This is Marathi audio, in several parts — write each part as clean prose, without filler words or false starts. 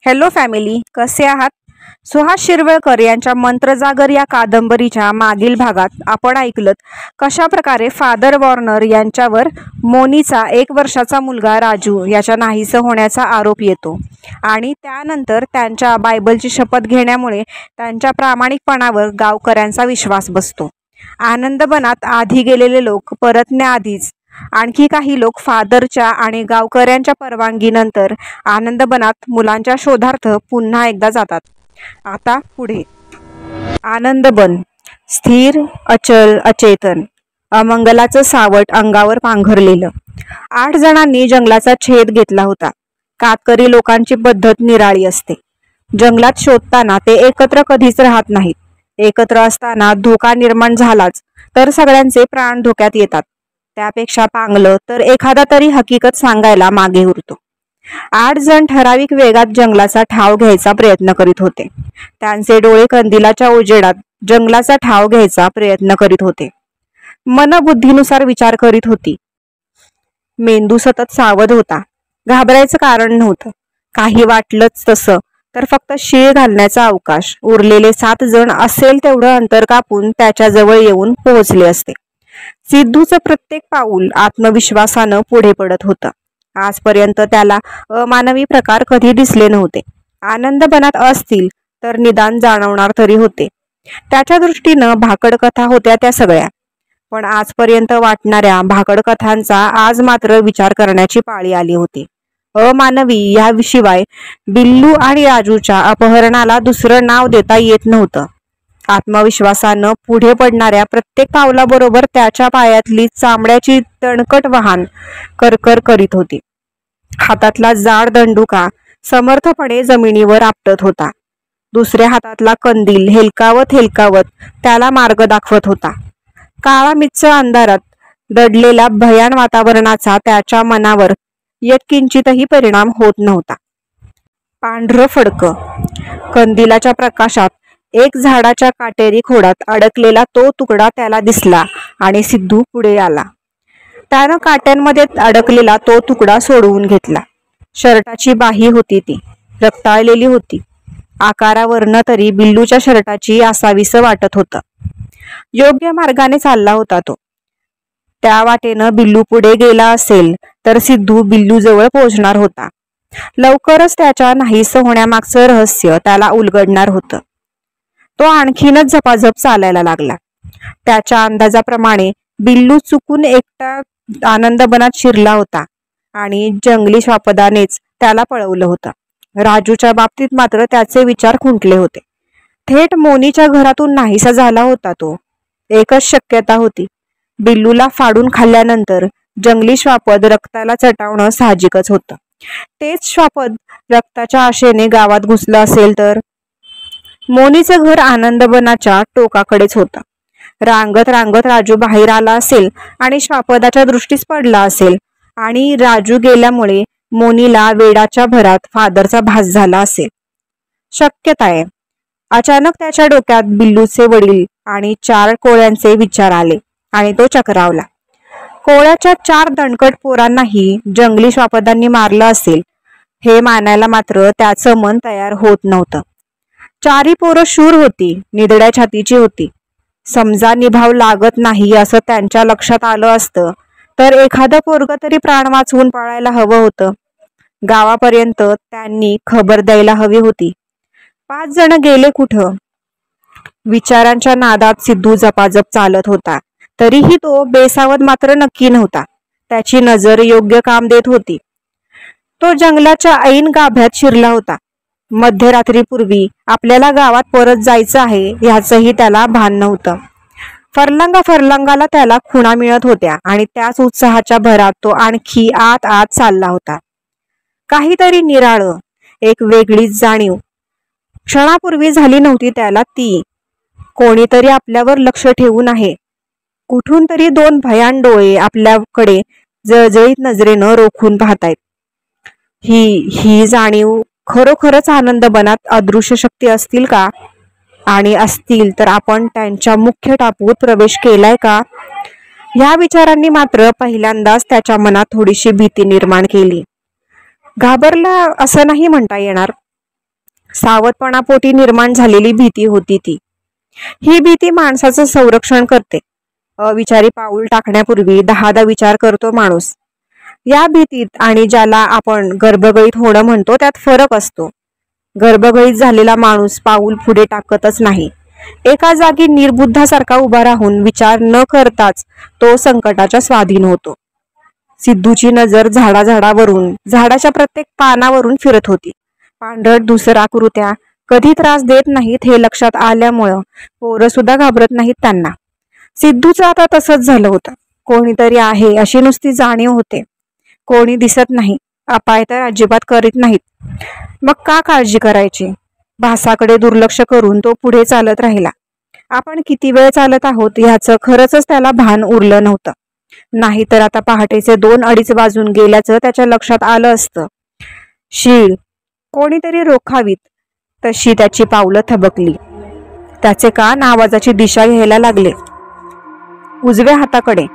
हॅलो फॅमिली, कसे आहात? सुहास शिरवळकर यांच्या मंत्रजागर या कादंबरीच्या मागील भागात आपण ऐकलत कशा प्रकारे फादर वॉर्नर यांच्यावर मोनीचा 1 वर्षाचा मुलगा राजू याच्या नाहीसं होण्याचा आरोप येतो आणि त्यानंतर त्यांच्या बायबलची शपथ घेण्यामुळे त्यांच्या प्रामाणिकपणावर गावकऱ्यांचा विश्वास बसतो. आनंदवनात आधी गेलेले लोक परतण्याआधीच आणखी काही लोक फादरच्या आणि गावकऱ्यांच्या परवानगीनंतर आनंदवनात मुलांच्या शोधार्थ पुन्हा एकदा जातात. आता पुढे. आनंदवन स्थिर, अचल, अचेतन, अमंगलाचं सावट अंगावर पांघरलेलं. 8 जणांनी जंगलाचा छेद घेतला होता. कातकरी लोकांची पद्धत निराळी असते. जंगलात शोधताना ते एकत्र कधीच राहत नाहीत. एकत्र असताना धोका निर्माण झालाच तर सगळ्यांचे प्राण धोक्यात येतात. त्यापेक्षा पांगलं तर एखादा तरी हकीकत सांगायला मागे उरतो. 8 जण ठराविक वेगात जंगलाचा ठाव घ्यायचा प्रयत्न करीत होते. त्यांचे डोळे कंदिलाच्या उजेडात जंगलाचा ठाव घ्यायचा प्रयत्न करीत होते. मनबुद्धीनुसार विचार करीत होती. मेंदू सतत सावध होता. घाबरायचं कारण नव्हतं. काही वाटलंच तसं तर फक्त शीळ घालण्याचा अवकाश. उरलेले 7 जण असेल तेवढं अंतर कापून त्याच्याजवळ येऊन पोहोचले असते. सिद्धूचं प्रत्येक पाऊल आत्मविश्वासानं पुढे पडत होतं. आजपर्यंत त्याला अमानवी प्रकार कधी दिसले नव्हते. आनंदवनात असतील तर निदान जाणवणार तरी होते. त्याच्या दृष्टीनं भाकड कथा होत्या त्या सगळ्या. पण आजपर्यंत वाटणाऱ्या भाकड कथांचा आज मात्र विचार करण्याची पाळी आली होती. अमानवी याशिवाय बिल्लू आणि राजूच्या अपहरणाला दुसरं नाव देता येत नव्हतं. आत्मविश्वासानं पुढे पडणाऱ्या प्रत्येक पावलाबरोबर त्याच्या पायातली चामड्याची तणकट वाहन करकर करीत होती. हातातला जाड दंडुका समर्थपणे जमिनीवर आपटत होता. दुसऱ्या हातातला कंदील हेलकावत हेलकावत त्याला मार्ग दाखवत होता. काळामिच्छ अंधारात दडलेल्या भयान वातावरणाचा त्याच्या मनावर यत्किंचितही परिणाम होत नव्हता. पांढरं फडकं कंदिलाच्या प्रकाशात एक झाडाच्या काटेरी खोडात अडकलेला तो तुकडा त्याला दिसला आणि सिद्धू पुढे आला. त्यानं काट्यांमध्ये अडकलेला तो तुकडा सोडवून घेतला. शर्टाची बाही होती ती, रक्ताळलेली होती. आकारावरनं तरी बिल्लूच्या शर्टाची असावीसं वाटत होतं. योग्य मार्गाने चालला होता तो. त्या वाटेनं बिल्लू पुढे गेला असेल तर सिद्धू बिल्लूजवळ पोहोचणार होता. लवकरच त्याच्या नाहीसं होण्यामागचं रहस्य त्याला उलगडणार होतं. तो आणखीनच झपाझप चालायला लागला. त्याच्या अंदाजाप्रमाणे बिल्लू चुकून एकटा आनंदवनात शिरला होता आणि जंगली श्वापदानेच त्याला पळवलं होतं. राजूच्या बाबतीत मात्र त्याचे विचार खुंटले होते. थेट मोनीच्या घरातून नाहीसा झाला होता तो. एकच शक्यता होती. बिल्लूला फाडून खाल्ल्यानंतर जंगली श्वापद रक्ताला चटावणं साहजिकच होतं. तेच श्वापद रक्ताच्या आशेने गावात घुसलं असेल तर. मोनीचं घर आनंदवनाच्या टोकाकडेच होतं. रांगत रांगत राजू बाहेर आला असेल आणि श्वापदाच्या दृष्टीस पडला असेल आणि राजू गेल्यामुळे मोनीला वेडाच्या भरात फादरचा भास झाला असेल. शक्यता आहे. अचानक त्याच्या डोक्यात बिल्लूचे वडील आणि 4 कोळ्यांचे विचार आले आणि तो चक्रावला. कोळ्याच्या 4 दणकट पोरांनाही जंगली श्वापदांनी मारलं असेल हे मानायला मात्र त्याचं मन तयार होत नव्हतं. 4ही पोरं शूर होती, निधड्या छातीची होती. समजा निभाव लागत नाही असं त्यांच्या लक्षात आलं असतं तर एखादं पोरगं तरी प्राण वाचवून पळायला हवं होतं. गावापर्यंत त्यांनी खबर द्यायला हवी होती. 5 जण गेले कुठं? विचारांच्या नादात सिद्धू जपाजप चालत होता. तरीही तो बेसावध मात्र नक्की नव्हता. त्याची नजर योग्य काम देत होती. तो जंगलाच्या ऐन गाभ्यात शिरला होता. मध्यरात्रीपूर्वी आपल्याला गावात परत जायचं आहे ह्याचंही त्याला भान नव्हतं. फरलांगाला त्याला खुणा मिळत होत्या आणि त्याच उत्साहाच्या भरात तो आणखी आत आत चालला होता. काहीतरी निराळं, एक वेगळीच जाणीव क्षणापूर्वी झाली नव्हती त्याला ती. कोणीतरी आपल्यावर लक्ष ठेवून आहे. कुठून तरी 2 भयान डोळे आपल्याकडे जळजळीत नजरेनं रोखून पाहतायत. ही जाणीव खरोखरच आनंदवनात अदृश्य शक्ती असतील का? आणि असतील तर आपण त्यांच्या मुख्य टापूत प्रवेश केलाय का? ह्या विचारांनी मात्र पहिल्यांदाच त्याच्या मनात थोडीशी भीती निर्माण केली. घाबरला असं नाही म्हणता येणार. सावधपणापोटी निर्माण झालेली भीती होती ती. ही भीती माणसाचं संरक्षण करते. अविचारी पाऊल टाकण्यापूर्वी 10दा विचार करतो माणूस. या भीतीत आणि ज्याला आपण गर्भगळीत होणं म्हणतो त्यात फरक असतो. गर्भगळीत झालेला माणूस पाऊल पुढे टाकतच नाही. एका जागी निर्बुद्धासारखा उभा राहून विचार न करताच तो संकटाच्या स्वाधीन होतो. सिद्धूची नजर झाडावरून, झाडाच्या प्रत्येक पानावरून फिरत होती. पांढरट धुसर आकृत्या कधी त्रास देत नाहीत हे लक्षात आल्यामुळं पोरं सुद्धा घाबरत नाहीत त्यांना. सिद्धूचं आता तसंच झालं होतं. कोणीतरी आहे अशी नुसती जाणीव होते. कोणी दिसत नाही. अपाय तर अजिबात करीत नाहीत. मग का काळजी करायची? भासाकडे दुर्लक्ष करून तो पुढे चालत राहिला. आपण किती वेळ चालत आहोत ह्याचं खरंच त्याला भान उरलं नव्हतं. नाहीतर आता पहाटेचे 2-2:30 वाजून गेल्याचं त्याच्या लक्षात आलं असतं. शीळ कोणीतरी रोखावीत तशी त्याची पावलं थबकली. त्याचे कान आवाजाची दिशा घ्यायला लागले. उजव्या हाताकडे.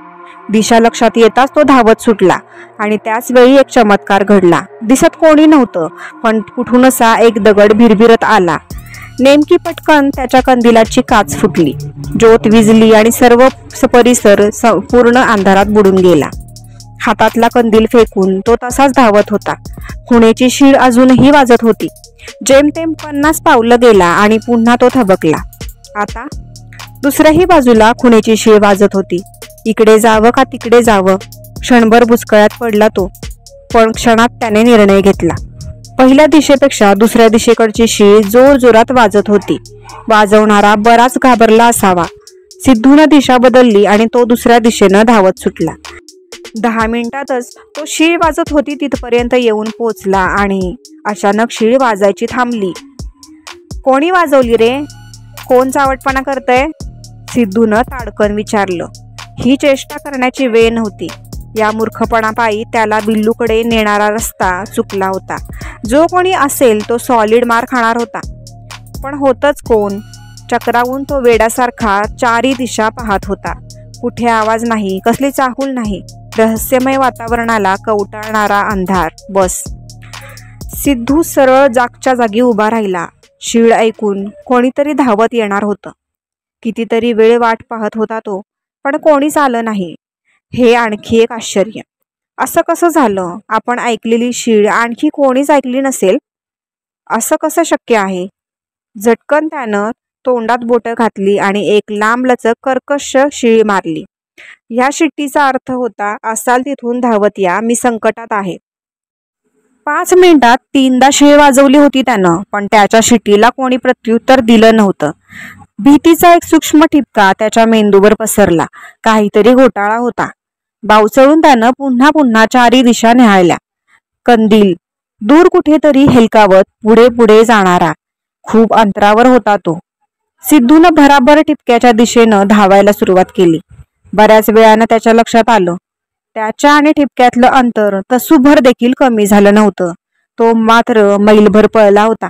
दिशा लक्षात येताच तो धावत सुटला आणि त्याच वेळी एक चमत्कार घडला. दिसत कोणी नव्हतं, पण कुठून असा एक दगड भिरभिरत आला. नेमकी पटकन त्याच्या कंदिलाची काच फुटली. ज्योत विजली आणि सर्व परिसर पूर्ण अंधारात बुडून गेला. हातातला कंदील फेकून तो तसाच धावत होता. खुणेची शीळ अजूनही वाजत होती. जेमतेम 50 पावलं गेला आणि पुन्हा तो थबकला. आता दुसऱ्याही बाजूला खुणेची शीळ वाजत होती. इकडे जावं का तिकडे जावं? क्षणभर बुचकळ्यात पडला तो. पण क्षणात त्याने निर्णय घेतला. पहिल्या दिशेपेक्षा दुसऱ्या दिशेकडची शीळ जोरजोरात वाजत होती. वाजवणारा बराच घाबरला असावा. सिद्धूनं दिशा बदलली आणि तो दुसऱ्या दिशेनं धावत सुटला. 10 मिनिटातच तो शीळ वाजत होती तिथपर्यंत येऊन पोचला आणि अचानक शीळ वाजायची थांबली. कोणी वाजवली रे? कोण चावटपणा करतय? सिद्धूनं ताडकन विचारलं. ही चेष्टा करण्याची वेळ नव्हती. या मूर्खपणापायी त्याला बिल्लूकडे नेणारा रस्ता चुकला होता. जो कोणी असेल तो सॉलिड मार खाणार होता. पण होतच कोण? चक्रावून तो वेड्यासारखा 4ही दिशा पाहत होता. कुठे आवाज नाही, कसली चाहूल नाही. रहस्यमय वातावरणाला कवटाळणारा अंधार. बस. सिद्धू सरळ जागच्या जागी उभा राहिला. शीळ ऐकून कोणीतरी धावत येणार होतं. कितीतरी वेळ वाट पाहत होता तो, पण कोणीच आलं नाही. हे आणखी एक आश्चर्य. असं कसं झालं? आपण ऐकलेली शीळ आणखी कोणीच ऐकली नसेल असं कसं शक्य आहे? झटकन त्यानं तोंडात बोटं घातली आणि एक लांबलचक कर्कश शीळ मारली. ह्या शिट्टीचा अर्थ होता, असाल तिथून धावत या, मी संकटात आहे. 5 मिनिटात 3दा शीळ वाजवली होती त्यानं, पण त्याच्या शिट्टीला कोणी प्रत्युत्तर दिलं नव्हतं. भीतीचा एक सूक्ष्म ठिपका त्याच्या मेंदूवर पसरला. काहीतरी घोटाळा होता. बावचळून त्यानं पुन्हा 4ही दिशा न्याहाळल्या. कंदील दूर कुठेतरी हेलकावत पुढे पुढे जाणारा. खूप अंतरावर होता तो. सिद्धूनं भराभर ठिपक्याच्या दिशेनं धावायला सुरुवात केली. बऱ्याच वेळानं त्याच्या लक्षात आलं, त्याच्या आणि ठिपक्यातलं अंतर तसूभर देखील कमी झालं नव्हतं. तो मात्र मैलभर पळला होता.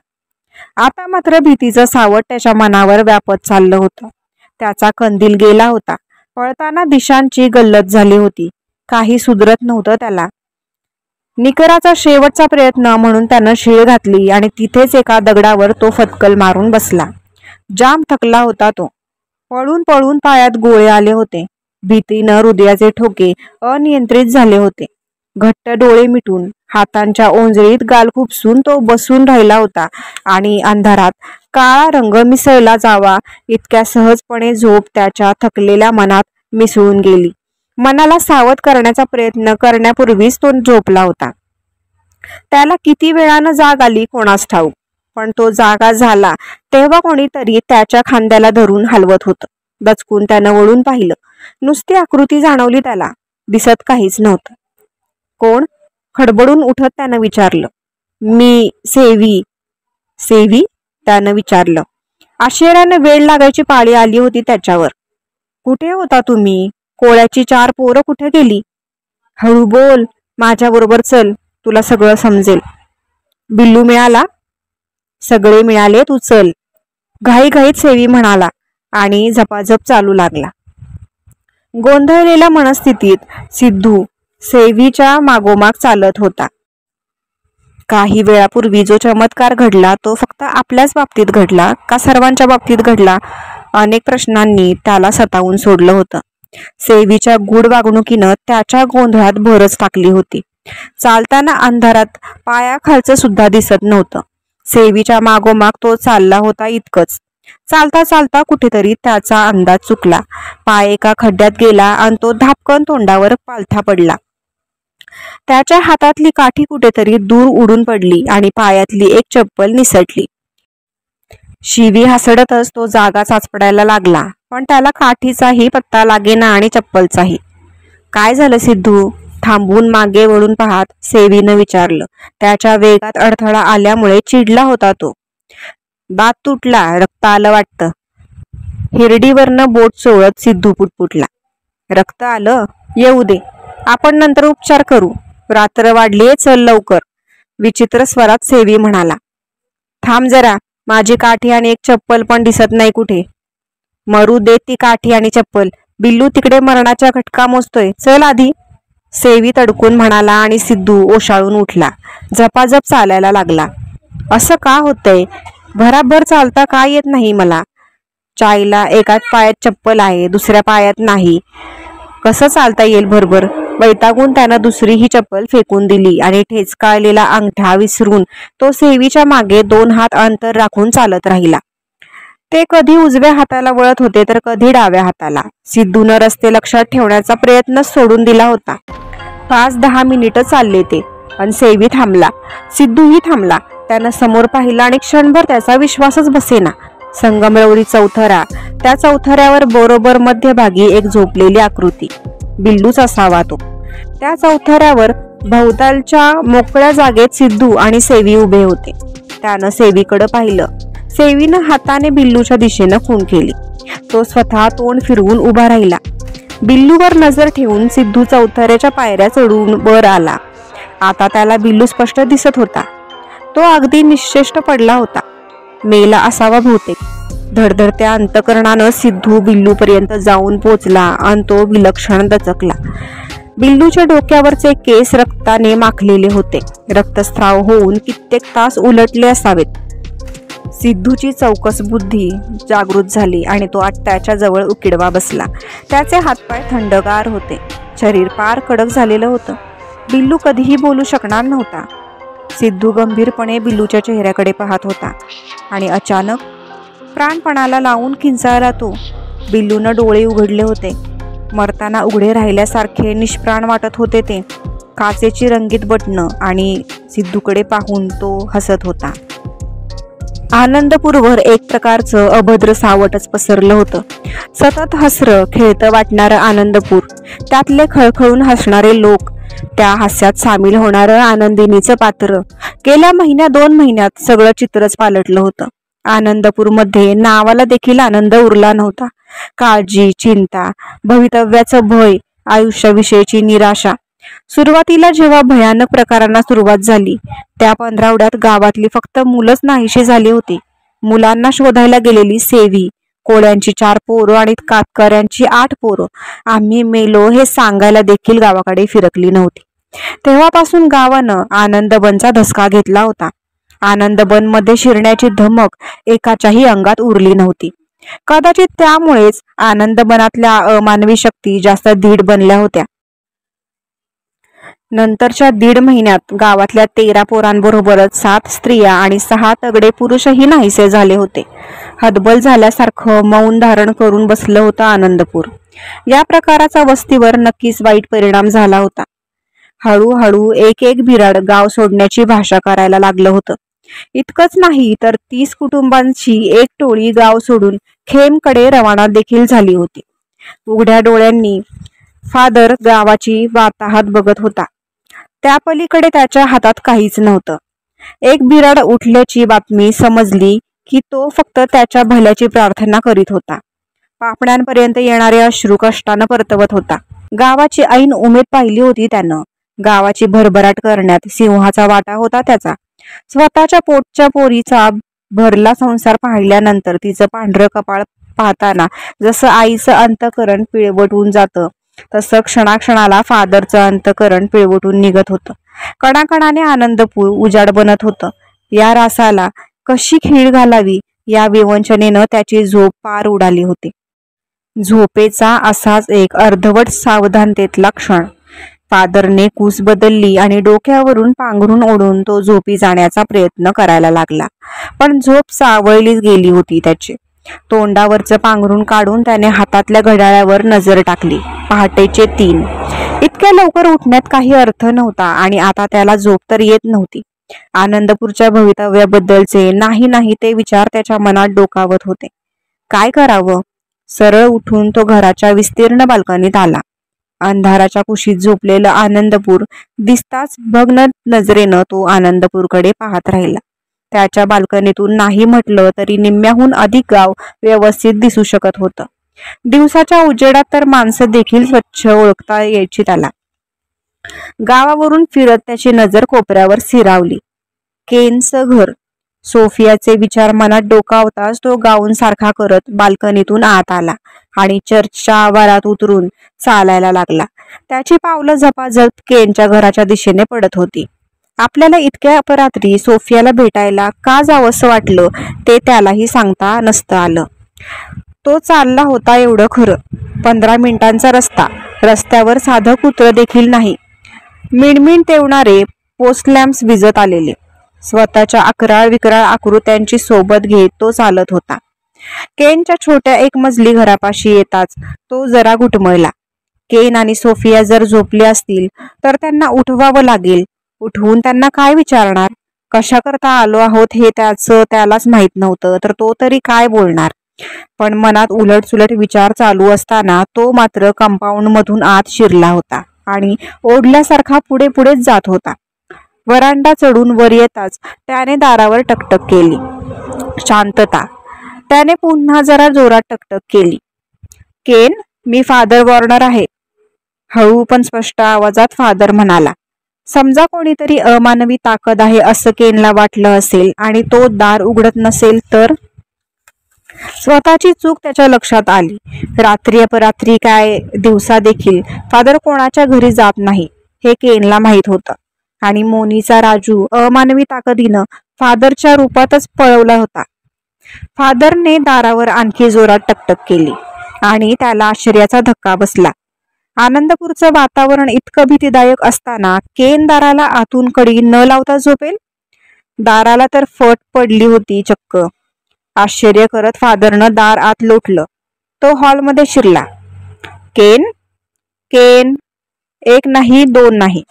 आता मात्र भीतीचं सावट त्याच्या मनावर व्यापत चाललं होतं. त्याचा कंदील गेला होता. पळताना दिशांची गल्लत झाली होती. काही सुधरत नव्हतं त्याला. निकराचा शेवटचा प्रयत्न म्हणून त्यानं शीळ घातली आणि तिथेच एका दगडावर तो फटकल मारून बसला. जाम थकला होता तो. पळून पळून पायात गोळे आले होते. भीतीनं हृदयाचे ठोके अनियंत्रित झाले होते. घट्ट डोळे मिटून हातांच्या ओंजळीत गाल खुपसून तो बसून राहिला होता आणि अंधारात काळा रंग मिसळला जावा इतक्या सहजपणे झोप त्याच्या थकलेल्या मनात मिसळून गेली. मनाला सावध करण्याचा प्रयत्न करण्यापूर्वीच तो झोपला होता. त्याला किती वेळानं जाग आली कोणास ठाऊक, पण तो जागा झाला तेव्हा कोणीतरी त्याच्या खांद्याला धरून हलवत होतं. दचकून त्यानं वळून पाहिलं. नुसती आकृती जाणवली त्याला. दिसत काहीच नव्हतं. कोण? खडबडून उठत त्यानं विचारलं. मी सेवी. सेवी? त्यानं विचारलं. आश्चर्यानं वेळ लागायची पाळी आली होती त्याच्यावर. कुठे होता तुम्ही? कोळ्याची 4 पोरं कुठे गेली? हळू बोल, माझ्याबरोबर चल, तुला सगळं समजेल. बिल्लू मिळाला? सगळे मिळाले, तू चल. घाईघाईत सेवी म्हणाला आणि झपाझप चालू लागला. गोंधळलेल्या मनस्थितीत सिद्धू सेवीच्या मागोमाग चालत होता. काही वेळापूर्वी जो चमत्कार घडला तो फक्त आपल्याच बाबतीत घडला का सर्वांच्या बाबतीत घडला? अनेक प्रश्नांनी त्याला सतावून सोडलं होतं. सेवीच्या गूढ वागणुकीनं त्याच्या गोंधळात भरच टाकली होती. चालताना अंधारात पायाखालचं सुद्धा दिसत नव्हतं. सेवीच्या मागोमाग तो चालला होता इतकंच. चालता चालता कुठेतरी त्याचा अंदाज चुकला. पाय एका खड्ड्यात गेला आणि तो धापकन तोंडावर पालथा पडला. त्याच्या हातातली काठी कुठेतरी दूर उडून पडली आणि पायातली एक चप्पल निसटली. शिवी हसडतच तो जागा चाचपडायला लागला, पण त्याला काठीचाही पत्ता लागेना आणि चप्पलचाही. काय झालं सिद्धू? थांबून मागे वळून पाहत सेवीनं विचारलं. त्याच्या वेगात अडथळा आल्यामुळे चिडला होता तो. दात तुटला, रक्त आलं वाटतं. हिरडीवरनं बोट चोळत सिद्धू पुटपुटला. रक्त आलं? येऊ दे, आपण नंतर उपचार करू. रात्र वाढलीये, चल लवकर, विचित्र स्वरात सेवी म्हणाला. थांब जरा, माझी काठी आणि एक चप्पल पण दिसत नाही कुठे. मरू दे ती काठी आणि चप्पल, बिल्लू तिकडे मरणाच्या घटका मोजतोय, चल आधी, सेवी तडकून म्हणाला आणि सिद्धू ओशाळून उठला. झपाझप चालायला लागला. असं का होतंय? भराभर चालता का येत नाही मला? चायला एकाच पायात चप्पल आहे, दुसऱ्या पायात नाही, कसं चालता येईल भरभर? वैतागून त्यानं दुसरी ही चप्पल फेकून दिली आणि ठेचकाळलेला अंगठा विसरून तो सेवीच्या मागे 2 हात अंतर राखून चालत राहिला. ते कधी उजव्या हाताला वळत होते तर कधी डाव्या हाताला. सिद्धूनं रस्ते लक्षात ठेवण्याचा प्रयत्न सोडून दिला होता. 5-10 मिनिटं चालले ते आणि सेवी थांबला. सिद्धूही थांबला. त्यानं समोर पाहिला आणि क्षणभर त्याचा विश्वासच बसेना. संगमरवरी चौथरा, त्या चौथऱ्यावर बरोबर मध्यभागी एक झोपलेली आकृती. बिल्लूच असावा तो. त्या चौथऱ्यावर भोवतालच्या मोकळ्या जागेत सिद्धू आणि सेवी उभे होते. त्यानं सेवीकडे पाहिलं. सेवीनं हाताने बिल्लूच्या दिशेनं खून केली. तो स्वतः तोंड फिरवून उभा राहिला. बिल्लूवर नजर ठेवून सिद्धू चौथऱ्याच्या पायऱ्या चढून वर आला. आता त्याला बिल्लू स्पष्ट दिसत होता. तो अगदी निश्चेष्ट पडला होता. मेला असावा बहुतेक. धडधडत्या अंतकरणानं सिद्धू बिल्लूपर्यंत जाऊन पोचला आणि तो विलक्षण दचकला. बिल्लूच्या डोक्यावरचे केस रक्ताने माखलेले होते. रक्तस्राव होऊन कित्येक तास उलटले असावेत. सिद्धूची चौकस बुद्धी जागृत झाली आणि तो त्याच्या जवळ उकिडवा बसला. त्याचे हातपाय थंडगार होते. शरीर पार कडक झालेलं होतं. बिल्लू कधीही बोलू शकणार नव्हता. सिद्धू गंभीरपणे बिल्लूच्या चेहऱ्याकडे पाहत होता आणि अचानक प्राणपणाला लावून किंचाळला तो. बिल्लूनं डोळे उघडले होते. मरताना उघडे राहिल्यासारखे निष्प्राण वाटत होते ते. काचेची रंगीत बटणं आणि सिद्धूकडे पाहून तो हसत होता. आनंदपूरवर एक प्रकारचं अभद्र सावटच पसरलं होतं. सतत हसरं खेळतं वाटणारं आनंदपूर, त्यातले खळखळून हसणारे लोक, त्या हास्यात सामील होणारं आनंदिनीचं पात्र. गेल्या 1-2 महिन्यात सगळं चित्रच पालटलं होतं. आनंदपूरमध्ये नावाला देखील आनंद उरला नव्हता. काळजी, चिंता, भवितव्याचं भय, आयुष्याविषयीची निराशा. सुरुवातीला जेव्हा भयानक प्रकारांना सुरुवात झाली त्या पंधरवड्यात गावातली फक्त मुलंच नाहीशी झाली होती. मुलांना शोधायला गेलेली सेवी, कोळ्यांची 4 पोरं आणि कातकऱ्यांची 8 पोरं आम्ही मेलो हे सांगायला देखील गावाकडे फिरकली नव्हती. तेव्हापासून गावानं आनंदबनचा धसका घेतला होता. आनंदबनमध्ये शिरण्याची धमक एकाच्याही अंगात उरली नव्हती. कदाचित त्यामुळेच आनंदबनातल्या अमानवी शक्ती जास्त दृढ बनल्या होत्या. नंतरच्या 1.5 महिन्यात गावातल्या 13 पोरांबरोबरच 7 स्त्रिया आणि 6 तगडे पुरुषही नाहीसे झाले होते. हतबल झाल्यासारखं मौन धारण करून बसलं होतं आनंदपूर. या प्रकाराचा वस्तीवर नक्कीच वाईट परिणाम झाला होता. हळूहळू एक बिराड गाव सोडण्याची भाषा करायला लागलं होतं. इतकंच नाही तर 30 कुटुंबांची एक टोळी गाव सोडून खेमकडे रवाना देखील झाली होती. उघड्या डोळ्यांनी फादर गावाची वाताहत बघत होता. त्या पलीकडे त्याच्या हातात काहीच नव्हतं. एक बिराड उठल्याची बातमी समजली की तो फक्त त्याच्या भल्याची प्रार्थना करीत होता. पापण्यांपर्यंत येणारे अश्रू कष्टानं परतवत होता. गावाची ऐन उमेद पाहिली होती त्यानं. गावाची भरभराट करण्यात सिंहाचा वाटा होता त्याचा. स्वतःच्या पोटच्या पोरीचा भरला संसार पाहिल्यानंतर तिचं पांढरं कपाळ पाहताना जसं आईचं अंतकरण पिळवटून जातं तसं क्षणाक्षणाला फादरचं अंतकरण पिळवटून निघत होतं. कणाकणाने आनंदपूर उजाड बनत होतं. या रासाला कशी खीळ घालावी या विवंचनेनं त्याची झोप पार उडाली होती. झोपेचा असाच एक अर्धवट सावधानतेतला क्षण. फादरने कूस बदलली आणि डोक्यावरून पांघरून ओढून तो झोपी जाण्याचा प्रयत्न करायला लागला. पण झोप सावळलीच गेली होती त्याची. तोंडावरचं पांघरून काढून त्याने हातातल्या घड्याळावर नजर टाकली. पहाटेचे 3. इतक्या लवकर उठण्यात काही अर्थ नव्हता आणि आता त्याला झोप तर येत नव्हती. आनंदपूरच्या भवितव्याबद्दलचे नाही ते विचार त्याच्या मनात डोकावत होते. काय करावं? सरळ उठून तो घराच्या विस्तीर्ण बाल्कनीत आला. अंधाराच्या कुशीत झोपलेलं आनंदपूर दिसताच भग्न नजरेनं तो आनंदपूरकडे पाहत राहिला. त्याच्या बाल्कनीतून नाही म्हटलं तरी निम्म्याहून अधिक गाव व्यवस्थित दिसू शकत होतं. दिवसाच्या उजेडात तर माणसं देखील स्वच्छ ओळखता यायची त्याला. गावावरून फिरत त्याची नजर कोपऱ्यावर स्थिरावली. केनचं घर. सोफियाचे विचार मनात डोकावताच तो गाऊन सारखा करत बाल्कनीतून आत आला आणि चर्चच्या आवारात उतरून चालायला लागला. त्याची पावलं झपाझप केनच्या घराच्या दिशेने पडत होती. आपल्याला इतक्या अपरात्री सोफियाला भेटायला का जावंसं वाटलं ते त्यालाही सांगता नसतं आलं. तो चालला होता एवढं खरं. 15 मिनिटांचा रस्ता. रस्त्यावर साधं कुत्रं देखील नाही. मिणमिण तेवणारे पोस्ट लॅम्प्स विझत आलेले. स्वतःच्या अकराळ विकराळ आकृत्यांची सोबत घेत तो चालत होता. केनच्या छोट्या 1 मजली घरापाशी येताच तो जरा घुटमळला. केन आणि सोफिया जर झोपले असतील तर त्यांना उठवावं लागेल. उठवून त्यांना काय विचारणार? कशा करता आलो आहोत हे त्यालाच माहित नव्हतं तर तो तरी काय बोलणार? पण मनात उलटसुलट विचार चालू असताना तो मात्र कंपाऊंड मधून आत शिरला होता आणि ओढल्यासारखा पुढेच जात होता. वरांडा चढून वर येताच त्याने दारावर टकटक केली. शांतता. त्याने पुन्हा जरा जोरात टकटक केली. केन, मी फादर वॉर्नर आहे. हळू पण स्पष्ट आवाजात फादर म्हणाला. समजा कोणीतरी अमानवी ताकद आहे असं केनला वाटलं असेल आणि तो दार उघडत नसेल तर? स्वतःची चूक त्याच्या लक्षात आली. रात्री अपरात्री काय दिवसा देखील फादर कोणाच्या घरी जात नाही हे केनला माहीत होतं. आणि मोनीचा राजू अमानवी ताकदीनं फादरच्या रूपातच पळवला होता. फादरने दारावर आणखी जोरात टकटक केली आणि त्याला आश्चर्याचा धक्का बसला. आनंदपूरचं वातावरण इतकं भीतीदायक असताना केन दाराला आतून कडी न लावता झोपेल? दाराला तर फट पडली होती चक्क. आश्चर्य करत फादरनं दार आत लोटलं. तो हॉलमध्ये शिरला. केन, केन. 1 नाही 2 नाही.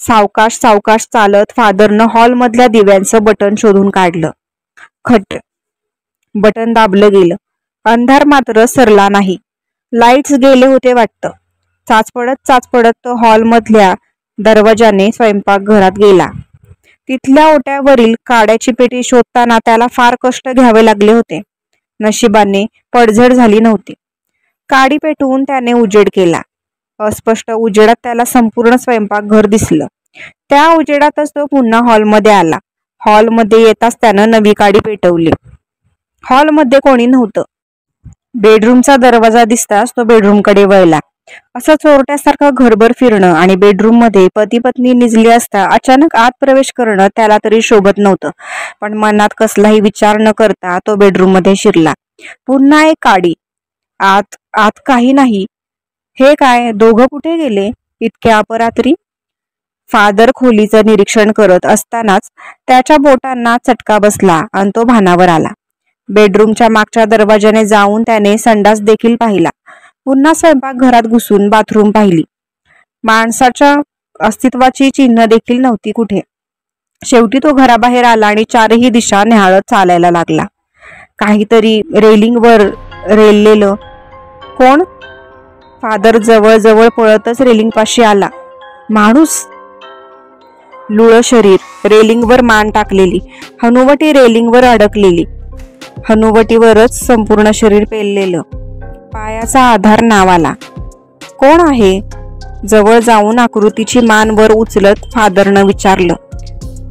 सावकाश चालत फादरनं हॉलमधल्या दिव्यांचं बटन शोधून काढलं. खट. बटन दाबलं गेलं. अंधार मात्र सरला नाही. लाईट्स गेले होते वाटतं. चाचपडत तो हॉलमधल्या दरवाजाने स्वयंपाकघरात गेला. तिथल्या ओट्यावरील काड्याची पेटी शोधताना त्याला फार कष्ट घ्यावे लागले होते. नशिबाने पडझड झाली नव्हती. काडी पेटवून त्याने उजेड केला. अस्पष्ट उजेडात त्याला संपूर्ण स्वयंपाकघर दिसलं. त्या उजेडातच तो पुन्हा हॉलमध्ये आला. हॉलमध्ये येताच त्यानं नवी काडी पेटवली. हॉलमध्ये कोणी नव्हतं. बेडरूमचा दरवाजा दिसताच तो बेडरूमकडे वळला. असं चोरट्यासारखं घरभर फिरणं आणि बेडरूम मध्ये पती पत्नी निजली असता अचानक आत प्रवेश करणं त्याला तरी शोभत नव्हतं. पण मनात कसलाही विचार न करता तो बेडरूम मध्ये शिरला. पुन्हा एक काडी. आत काही नाही. हे काय? दोघं कुठे गेले इतक्या अपरात्री? फादर खोलीचं निरीक्षण करत असतानाच त्याच्या बोटांना चटका बसला आणि तो भानावर आला. बेडरूमच्या मागच्या दरवाजाने जाऊन त्याने संडास देखील पाहिला. पुन्हा स्वयंपाकघरात घुसून बाथरूम पाहिली. माणसाच्या अस्तित्वाची चिन्ह देखील नव्हती कुठे. शेवटी तो घराबाहेर आला आणि 4ही दिशा न्याहाळत चालायला लागला. काहीतरी रेलिंगवर रेललेलं. कोण? फादर जवळ पळतच रेलिंग पाशी आला. माणूस. लुळं शरीर, रेलिंगवर मान टाकलेली, हनुवटी रेलिंगवर अडकलेली, हनुवटीवरच संपूर्ण शरीर पेललेलं, पायाचा आधार नावाला. कोण आहे? जवळ जाऊन आकृतीची मान वर उचलत फादरनं विचारलं.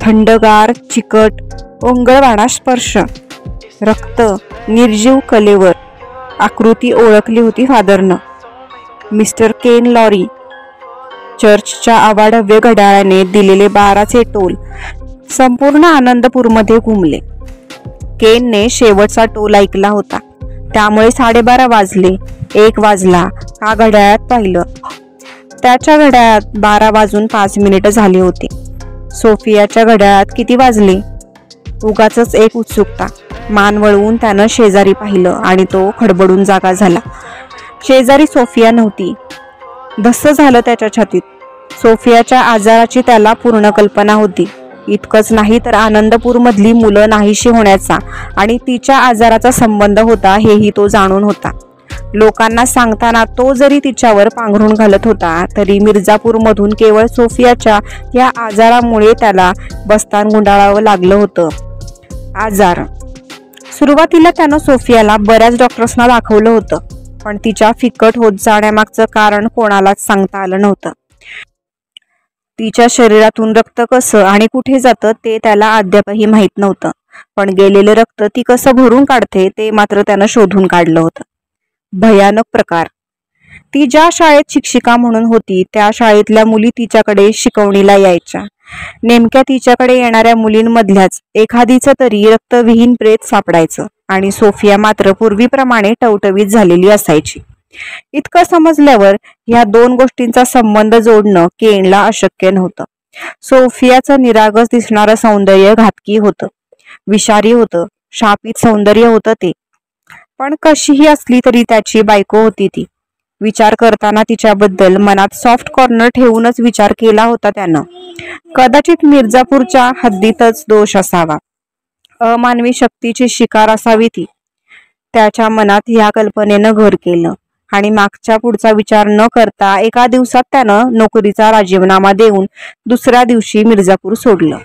थंडगार, चिकट, ओंगळवाणा स्पर्श, रक्त, निर्जीव कलेवर. आकृती ओळखली होती फादरनं. मिस्टर केन लॉरी. चर्चच्या आवाढव्य घड्याळाने दिलेले 12चे टोल संपूर्ण आनंदपूरमध्ये घुमले. केनने शेवटचा टोल ऐकला होता, त्यामुळे 12:30 वाजले. 1 वाजला का घड्याळात पाहिलं. त्याच्या घड्याळात 12:05 झाले होते. सोफियाच्या घड्याळात किती वाजले? उगाचच एक उत्सुकता. मान वळवून त्यानं शेजारी पाहिलं आणि तो खडबडून जागा झाला. शेजारी सोफिया नव्हती. धस्स झालं त्याच्या छातीत. सोफियाच्या आजाराची त्याला पूर्ण कल्पना होती. इतकंच नाही तर आनंदपूरमधली मुलं नाहीशी होण्याचा आणि तिच्या आजाराचा संबंध होता हेही तो जाणून होता. लोकांना सांगताना तो जरी तिच्यावर पांघरून घालत होता तरी मिर्झापूरमधून केवळ सोफियाच्या या आजारामुळे त्याला बस्तान गुंडाळावं लागलं होतं. आजार. सुरुवातीला त्यानं सोफियाला बऱ्याच डॉक्टर्सना दाखवलं होतं, पण तिच्या फिकट होत जाण्यामागचं कारण कोणालाच सांगता आलं नव्हतं. तिच्या शरीरातून रक्त कसं आणि कुठे जातं ते त्याला अद्यापही माहीत नव्हतं, पण गेलेलं रक्त ती कसं भरून काढते ते मात्र त्यानं शोधून काढलं होतं. भयानक प्रकार. ती ज्या शाळेत शिक्षिका म्हणून होती त्या शाळेतल्या मुली तिच्याकडे शिकवणीला यायच्या. नेमक्या तिच्याकडे येणाऱ्या मुलींमधल्याच एखादीचं तरी रक्तविहीन प्रेत सापडायचं आणि सोफिया मात्र पूर्वीप्रमाणे टवटवीत झालेली असायची. इतकं समजल्यावर ह्या 2 गोष्टींचा संबंध जोडणं केनला अशक्य नव्हतं. सोफियाचं निरागस दिसणारं सौंदर्य घातकी होतं, विषारी होतं, शापित सौंदर्य होतं ते. पण कशीही असली तरी त्याची बायको होती ती. विचार करताना तिच्याबद्दल मनात सॉफ्ट कॉर्नर ठेवूनच विचार केला होता त्यानं. कदाचित मिर्झापूरच्या हद्दीतच दोष असावा. अमानवी शक्तीची शिकार असावी ती. त्याच्या मनात ह्या कल्पनेनं घर केलं आणि मागच्या पुढचा विचार न करता एका दिवसात त्यानं नोकरीचा राजीनामा देऊन दुसऱ्या दिवशी मिर्झापूर सोडलं.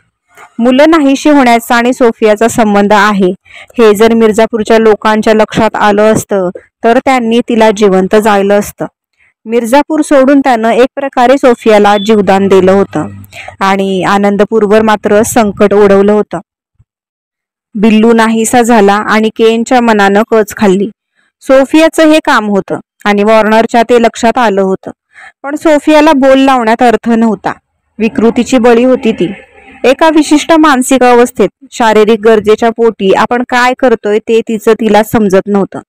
मुलं नाहीशी होण्याचा आणि सोफियाचा संबंध आहे हे जर मिर्झापूरच्या लोकांच्या लक्षात आलं असतं तर त्यांनी तिला जिवंत जाळलं असतं. मिर्झापूर सोडून त्यानं एक प्रकारे सोफियाला जीवदान दिलं होतं आणि आनंदपूरवर मात्र संकट ओढवलं होतं. बिल्लू नाहीसा झाला आणि केनच्या मनानं कच खाल्ली. सोफियाचं हे काम होतं आणि वॉर्नरच्या ते लक्षात आलं होतं, पण सोफियाला बोल लावण्यात अर्थ नव्हता. विकृतीची बळी होती ती. एका विशिष्ट मानसिक अवस्थेत शारीरिक गरजेच्या पोटी आपण काय करतोय ते तिला समजत नव्हतं.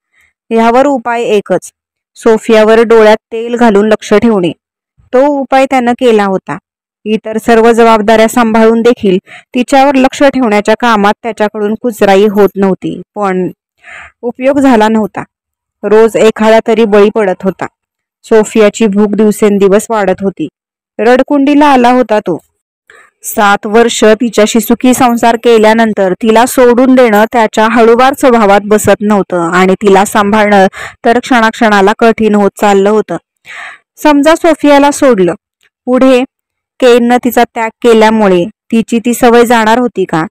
ह्यावर उपाय एकच, सोफियावर डोळ्यात तेल घालून लक्ष ठेवणे. तो उपाय त्यानं केला होता. इतर सर्व जबाबदाऱ्या सांभाळून देखील तिच्यावर लक्ष ठेवण्याच्या कामात त्याच्याकडून कुचराई होत नव्हती, पण उपयोग झाला नव्हता. रोज एखादा तरी बळी पडत होता. सोफियाची भूक दिवसेंदिवस वाढत होती. रडकुंडीला आला होता तो. 7 वर्ष तिच्याशी सुखी संसार केल्यानंतर तिला सोडून देणं त्याच्या हळूवार स्वभावात बसत नव्हतं आणि तिला सांभाळणं तर क्षणाक्षणाला कठीण होत चाललं होतं. समजा सोफियाला सोडलं, पुढे केननं तिचा त्याग केल्यामुळे तिची ती सवय जाणार होती का?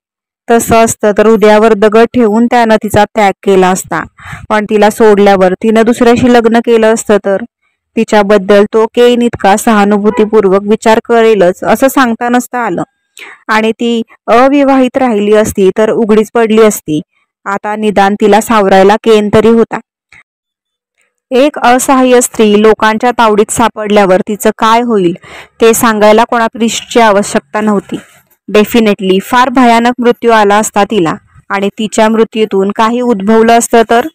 तसं असतं तर उद्यावर दगड ठेवून त्यानं तिचा त्याग केला असता. पण तिला सोडल्यावर तिनं दुसऱ्याशी लग्न केलं असतं तर तिच्याबद्दल तो केन इतका सहानुभूतीपूर्वक विचार करेलच असं सांगता नसतं आलं. आणि ती अविवाहित राहिली असती तर उघडीच पडली असती. आता निदान तिला सावरायला केन तरी होता. एक असहाय्य स्त्री लोकांच्या तावडीत सापडल्यावर तिचं काय होईल ते सांगायला कोणा प्रिस्टची आवश्यकता नव्हती. डेफिनेटली फार भयानक मृत्यू आला असता तिला आणि तिच्या मृत्यूतून काही उद्भवलं असतं तर.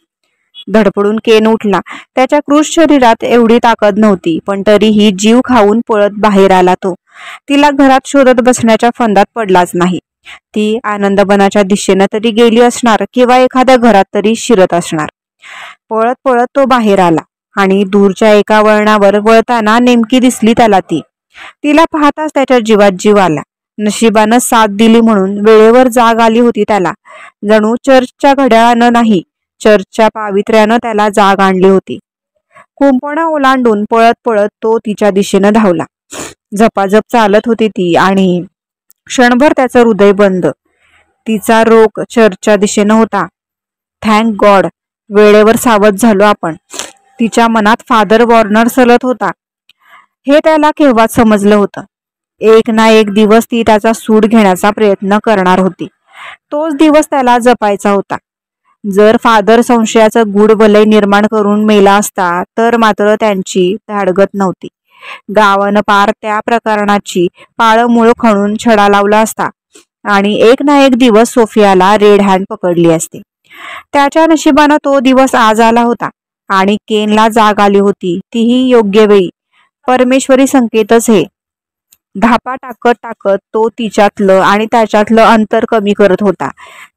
धडपडून केन उठला. त्याच्या क्रूर शरीरात एवढी ताकद नव्हती, पण तरीही जीव खाऊन पळत बाहेर आला तो. तिला घरात शोधत बसण्याच्या फंदात पडलाच नाही. ती आनंदबनाच्या दिशेनं तरी गेली असणार किंवा एखाद्या घरात तरी शिरत असणार. पळत पळत तो बाहेर आला आणि दूरच्या एका वळणावर वळताना नेमकी दिसली त्याला ती. तिला पाहताच त्याच्या जीवात जीव आला. नशिबानं साथ दिली म्हणून वेळेवर जाग आली होती त्याला. जणू चर्चच्या घड्याळानं नाही, चर्चच्या पावित्र्यानं त्याला जाग आणली होती. कुंपणं ओलांडून पळत पळत तो तिच्या दिशेनं धावला. झपाझप चालत होती ती आणि क्षणभर त्याचं हृदय बंद. तिचा रोग चर्चच्या दिशेनं होता. थँक गॉड, वेळेवर सावध झालो आपण. तिच्या मनात फादर वॉर्नर सलत होता हे त्याला केव्हाच समजलं होतं. एक ना एक दिवस ती त्याचा सूड घेण्याचा प्रयत्न करणार होती. तोच दिवस त्याला जपायचा होता. जर फादर संशयाचं गूढ वलय निर्माण करून मेला असता तर मात्र त्यांची धाडगत नव्हती. गावानं पार त्या प्रकरणाची पाळमुळं खणून छडा लावला असता आणि एक ना एक दिवस सोफियाला रेड हँड पकडली असते. त्याच्या नशिबानं तो दिवस आज आला होता आणि केनला जाग आली होती, तीही योग्य वेळी. परमेश्वरी संकेतच हे. धापा टाकत टाकत तो तिच्यातलं आणि त्याच्यातलं अंतर कमी करत होता.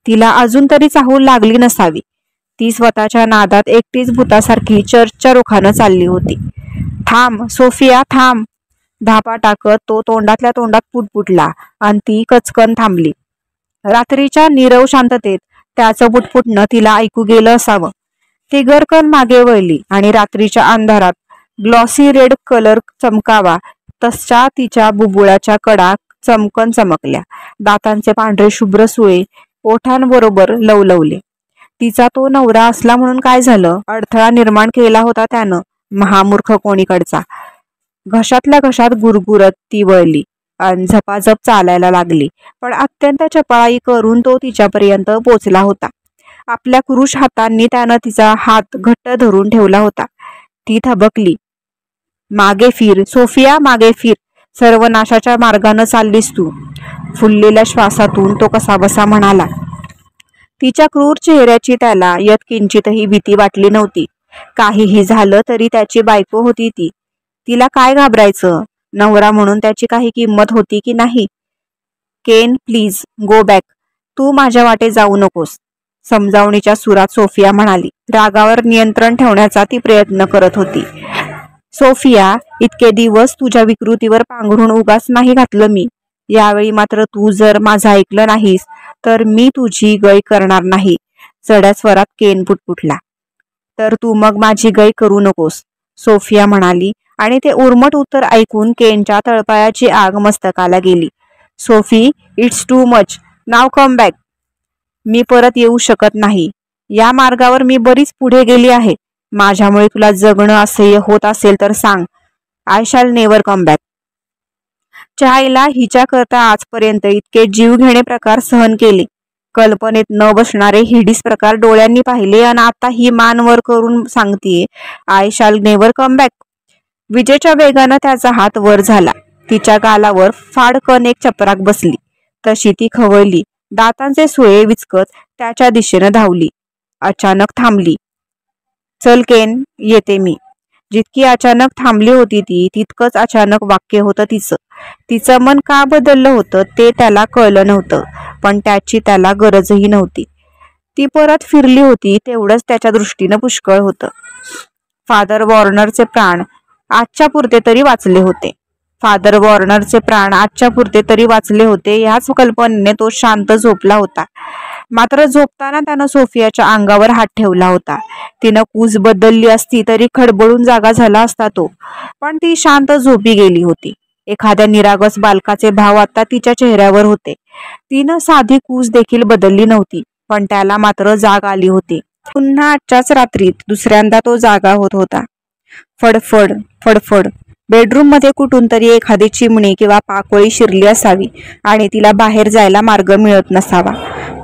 तिला अजून तरी चाहूल लागली नसावी. ती स्वतःच्या नादात एकटीच भूतासारखी चर्चच्या रुखानं चालली होती. थांब सोफिया, थांब. धापा टाकत तो तोंडातल्या तोंडात पुटपुटला आणि ती कचकन थांबली. रात्रीच्या नीरव शांततेत त्याचं पुटपुटणं तिला ऐकू गेलं असावं. ती गरकन मागे वळली आणि रात्रीच्या अंधारात ग्लॉसी रेड कलर चमकावा तशा तिच्या बुबुळाच्या कडा चमकन चमकल्या. दातांचे पांढरे शुभ्र सुळे ओठांबरोबर लवलवले. तिचा तो नवरा असला म्हणून काय झालं? अडथळा निर्माण केला होता त्यानं, महामूर्ख कोणीकडचा. घशातल्या घशात गुरगुरत ती वळली आणि झपाझप चालायला लागली. पण अत्यंत चपळाई करून तो तिच्यापर्यंत पोचला होता. आपल्या क्रूश हातांनी त्यानं तिचा हात घट्ट धरून ठेवला होता. ती थबकली. मागे फिर सोफिया, मागे फिर. सर्वनाशाच्या मार्गानं चाललीस तू. फुललेल्या श्वासातून तो कसाबसा म्हणाला. तिच्या क्रूर चेहऱ्याची त्याला यत्किंचितही भीती वाटली नव्हती. काहीही झालं तरी त्याची बायको होती ती. तिला काय घाबरायचं? नवरा म्हणून त्याची काही किंमत होती की नाही? केन, प्लीज गो बॅक. तू माझ्या वाटे जाऊ नकोस, समजावणीच्या सुरात सोफिया म्हणाली. रागावर नियंत्रण ठेवण्याचा ती प्रयत्न करत होती. सोफिया, इतके दिवस तुझ्या विकृतीवर पांघरून उगाच नाही घातलं मी. यावेळी मात्र तू जर माझं ऐकलं नाहीस तर मी तुझी गय करणार नाही. चढ्या स्वरात केन पुटपुटला. तर तू मग माझी गय करू नकोस, सोफिया म्हणाली आणि ते उर्मट उत्तर ऐकून केनच्या तळपायाची आग मस्तकाला गेली. Sophie, it's too much. Now come back. मी परत येऊ शकत नाही. या मार्गावर मी बरीच पुढे गेली आहे. माझ्यामुळे तुला जगणं असह्य होत असेल तर सांग. I shall never come back. चायला हिच्याकरता आजपर्यंत इतके जीव घेणे प्रकार सहन केले. कल्पनेत न बसणारे हिडीस प्रकार डोळ्यांनी पाहिले आणि आता ही मान वर करून सांगतीये I shall never come back. विजेच्या वेगानं त्याचा हात वर झाला. तिच्या गालावर फाडकन एक चपराक बसली. तशी ती खवळली. दातांचे सुळे विचकत त्याच्या दिशेनं धावली. अचानक थांबली. चल केन, येते मी. जितकी अचानक थांबली होती ती तितकंच अचानक वाक्य होतं तिचं. तिचं मन का बदललं होतं ते त्याला कळलं नव्हतं, पण त्याची त्याला गरजही नव्हती. ती परत फिरली होती तेवढंच त्याच्या दृष्टीनं पुष्कळ होतं. फादर वॉर्नरचे प्राण आजच्या पुरते तरी वाचले होते. फादर वॉर्नरचे प्राण आजच्या पुरते तरी वाचले होते ह्याच कल्पनेने तो शांत झोपला होता. मात्र झोपताना त्यानं सोफियाच्या अंगावर हात ठेवला होता. तिनं कूस बदलली असती तरी खडबडून जागा झाला असता तो, पण ती शांत झोपी गेली होती. एखाद्या निरागस बालकाचे भाव आता तिच्या चेहऱ्यावर होते. तिनं साधी कूस देखील बदलली नव्हती, पण त्याला मात्र जाग आली होती. पुन्हा आजच्याच रात्रीत दुसऱ्यांदा तो जागा होत होता. फडफड फडफड. बेडरूम मध्ये कुठून तरी एखादी चिमणी किंवा पाकोळी शिरली असावी आणि तिला बाहेर जायला मार्ग मिळत नसावा.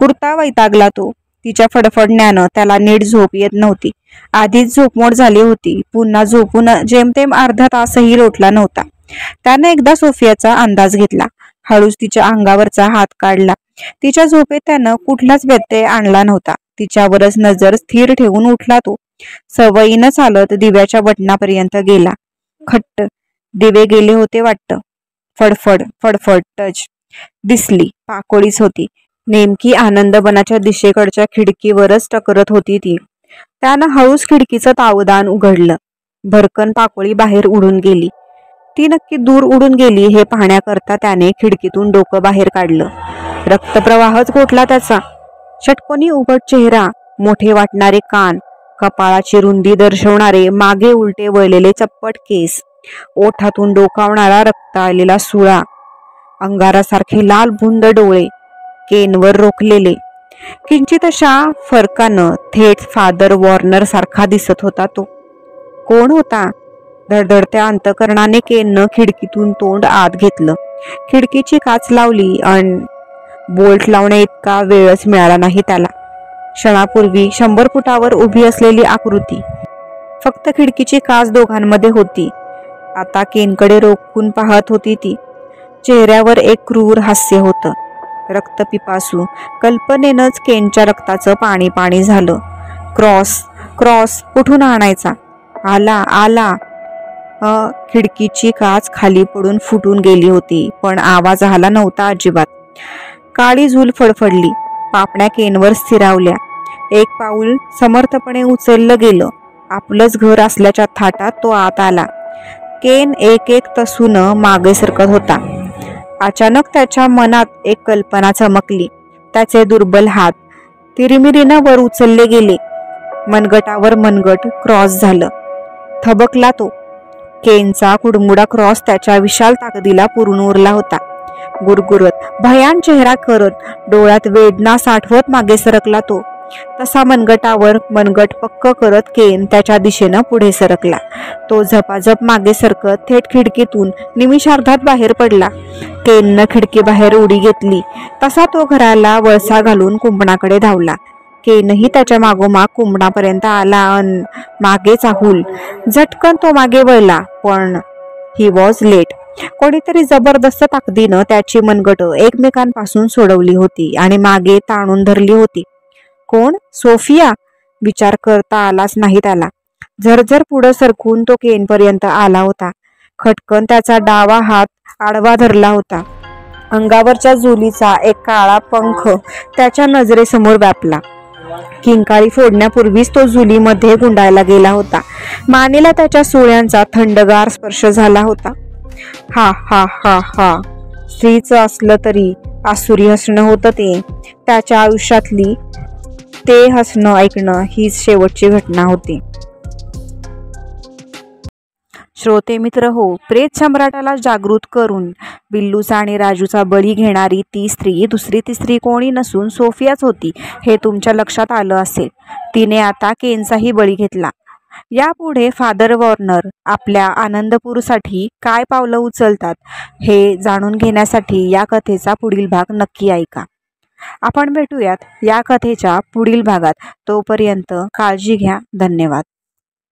पुरता वैतागला तो. तिच्या फडफडण्यानं त्याला नीट झोप येत नव्हती. आधीच झोपमोड झाली होती. पुन्हा झोपून जेमतेम अर्धा तासही लोटला नव्हता. त्यानं एकदा सोफियाचा अंदाज घेतला. हळूच तिच्या अंगावरचा हात काढला. तिच्या झोपेत त्यानं कुठलाच व्यत्यय आणला नव्हता. तिच्यावरच नजर स्थिर ठेवून उठला तो. सवयीनं चालत दिव्याच्या बटनापर्यंत गेला. खट्ट. दिवे गेले होते वाटतं. फडफड फडफड. टच. दिसली. पाकोळीच होती. नेमकी आनंदवनाच्या दिशेकडच्या खिडकीवरच टकरत होती ती. त्यानं हळूच खिडकीचं तावदान उघडलं. भरकन पाकोळी बाहेर उडून गेली. ती नक्की दूर उडून गेली हे पाहण्याकरता त्याने खिडकीतून डोकं बाहेर काढलं. रक्तप्रवाहच गोठला त्याचा. षटकोनी उघड चेहरा, मोठे वाटणारे कान, कपाळाची रुंदी दर्शवणारे मागे उलटे वळलेले चप्पट केस, ओठातून डोकावणारा रक्त आलेला सुळा, अंगारासारखे लाल बुंद डोळे, केनवर रोखलेले. किंचित अशा फरकानं थेट फादर वॉर्नर सारखा दिसत होता तो. कोण होता? धडधडत्या अंतकरणाने केननं खिडकीतून तोंड आत घेतलं. खिडकीची काच लावली आणि बोल्ट लावण्या इतका वेळच मिळाला नाही त्याला. क्षणापूर्वी 100 फुटावर उभी असलेली आकृती. फक्त खिडकीची काच दोघांमध्ये होती. आता केनकडे रोखून पाहत होती ती. चेहऱ्यावर एक क्रूर हास्य होतं. रक्तपिपासू कल्पनेनंच केनच्या रक्ताचं पाणी पाणी झालं. क्रॉस क्रॉस कुठून आणायचा? आला आला. खिडकीची काच खाली पडून फुटून गेली होती, पण आवाज आला नव्हता अजिबात. काळी झूल फडफडली. पापण्या केनवर स्थिरावल्या. एक पाऊल समर्थपणे उचललं गेलं. आपलंच घर असल्याच्या थाटात तो आत आला. केन एक एक तसून मागे सरकत होता. अचानक त्याच्या मनात एक कल्पना चमकली. त्याचे दुर्बल हात तिरिमिरीनं वर उचलले गेले. मनगटावर मनगट क्रॉस झालं. थबकला तो. केनचा कुडमुडा क्रॉस त्याच्या विशाल ताकदीला पुरून उरला होता. गुरगुरत भयान चेहरा करत डोळ्यात वेदना साठवत मागे सरकला तो. तसा मनगटावर मनगट पक्क करत केन त्याच्या दिशेनं पुढे सरकला. तो झपाझप मागे सरकत थेट खिडकीतून निमिषार्धात बाहेर पडला. केननं खिडकी बाहेर उडी घेतली. तसा तो घराला वळसा घालून कुंपणाकडे धावला. केनही त्याच्या मागोमाग कुंपणापर्यंत आला अन मागे चाहूल. झटकन तो मागे वळला, पण ही वॉज लेट. कोणीतरी जबरदस्त ताकदीनं त्याची मनगट एकमेकांपासून सोडवली होती आणि मागे ताणून धरली होती. कोण? सोफिया? विचार करता आलाच नाही त्याला. झरझर पुढं सरकून तो केनपर्यंत आला होता. खटकन त्याचा डावा हात आडवा धरला होता. अंगावरच्या झुलीचा एक काळा पंख त्याच्या नजरेसमोर व्यापला. किंकाळी फोडण्यापूर्वीच तो झुलीमध्ये गुंडाळला गेला होता. मानेला त्याच्या सुळ्यांचा थंडगार स्पर्श झाला होता. हा हा हा हा. स्त्रीचं असलं तरी आसुरी हसणं होतं ते. त्याच्या आयुष्यातली ते हसणं ऐकणं हीच शेवटची घटना होती. श्रोते मित्र हो, प्रेत सम्राटाला जागृत करून बिल्लूचा आणि राजूचा बळी घेणारी ती स्त्री दुसरी तिसरी कोणी नसून सोफियाच होती हे तुमच्या लक्षात आलं असेल. तिने आता केनचाही बळी घेतला. यापुढे फादर वॉर्नर आपल्या आनंदपूरसाठी काय पावलं उचलतात हे जाणून घेण्यासाठी या कथेचा पुढील भाग नक्की ऐका. आपण भेटूयात या कथेच्या पुढील भागात. तोपर्यंत काळजी घ्या. धन्यवाद.